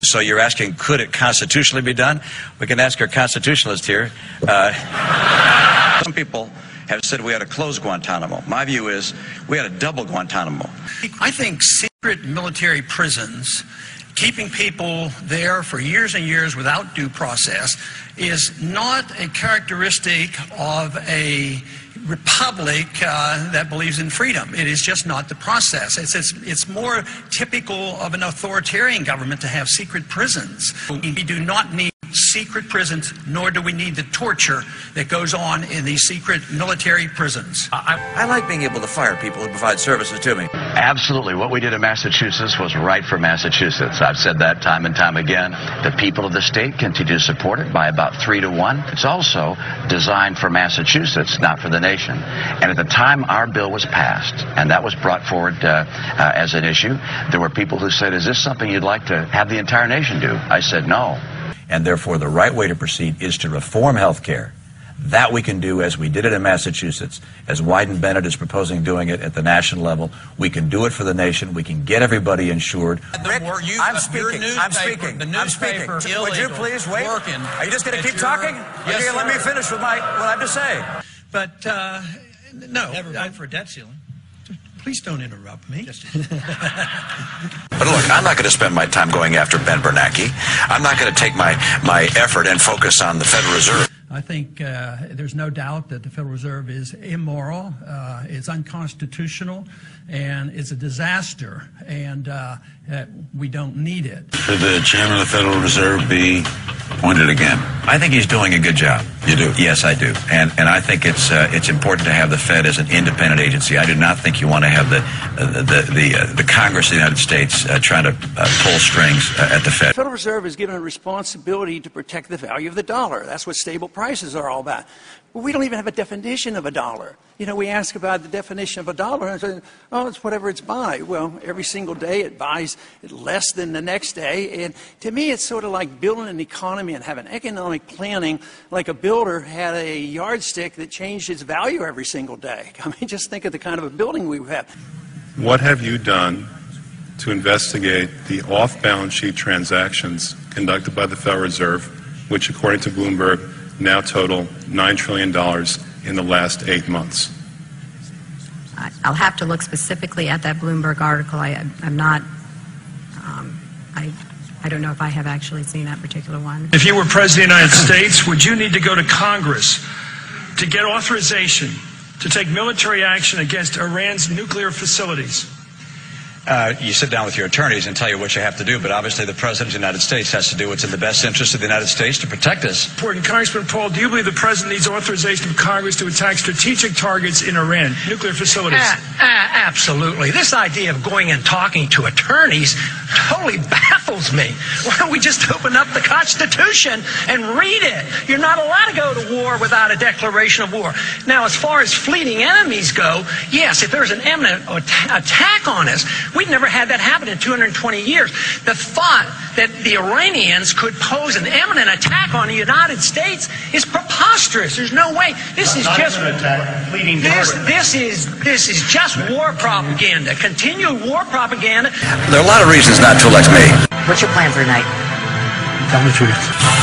So you're asking, could it constitutionally be done? We can ask our constitutionalist here. Some people have said we ought to close Guantanamo. My view is we ought to double Guantanamo. I think secret military prisons, keeping people there for years and years without due process, is not a characteristic of a republic that believes in freedom. It is just not the process. It's more typical of an authoritarian government to have secret prisons. We do not need secret prisons, nor do we need the torture that goes on in these secret military prisons. I like being able to fire people who provide services to me. Absolutely. What we did in Massachusetts was right for Massachusetts. I've said that time and time again. The people of the state continue to support it by about 3 to 1. It's also designed for Massachusetts, not for the nation. And at the time our bill was passed, and that was brought forward as an issue, there were people who said, is this something you'd like to have the entire nation do? I said no. And therefore the right way to proceed is to reform health care. That we can do as we did it in Massachusetts, as Wyden Bennett is proposing doing it at the national level. We can do it for the nation. We can get everybody insured. Rick, I'm speaking. Would you please wait? Are you just going to keep talking? Yes, let me finish with what I have to say. But, no. Never vote for a debt ceiling. Please don't interrupt me. But look, I'm not going to spend my time going after Ben Bernanke. I'm not going to take my effort and focus on the Federal Reserve. I think there's no doubt that the Federal Reserve is immoral, it's unconstitutional, and it's a disaster, and we don't need it. Should the chairman of the Federal Reserve be appointed again? I think he's doing a good job. You do? Yes, I do. And I think it's important to have the Fed as an independent agency. I do not think you want to have the Congress of the United States trying to pull strings at the Fed. The Federal Reserve is given a responsibility to protect the value of the dollar. That's what stable prices are all about. Well, we don't even have a definition of a dollar. You know, we ask about the definition of a dollar and say, oh, it's whatever it's buy. Well, every single day it buys less than the next day. And to me, it's sort of like building an economy and having economic planning like a builder had a yardstick that changed its value every single day. I mean, just think of the kind of a building we have. What have you done to investigate the off-balance sheet transactions conducted by the Federal Reserve, which, according to Bloomberg, now total $9 trillion in the last 8 months? I'll have to look specifically at that Bloomberg article. I'm not, I don't know if I have actually seen that particular one. If you were President of the United States, would you need to go to Congress to get authorization to take military action against Iran's nuclear facilities? You sit down with your attorneys and tell you what you have to do, but obviously the President of the United States has to do what's in the best interest of the United States to protect us. Important. Congressman Paul, do you believe the President needs authorization from Congress to attack strategic targets in Iran, nuclear facilities? Absolutely. This idea of going and talking to attorneys totally baffles me. Why don't we just open up the Constitution and read it? You're not allowed to go to war without a declaration of war. Now, as far as fleeting enemies go, yes, if there's an imminent attack on us, we've never had that happen in 220 years. The thought that the Iranians could pose an imminent attack on the United States is preposterous. There's no way. This is just just war propaganda. Continued war propaganda. There are a lot of reasons not to elect me. What's your plan for tonight? Tell the truth.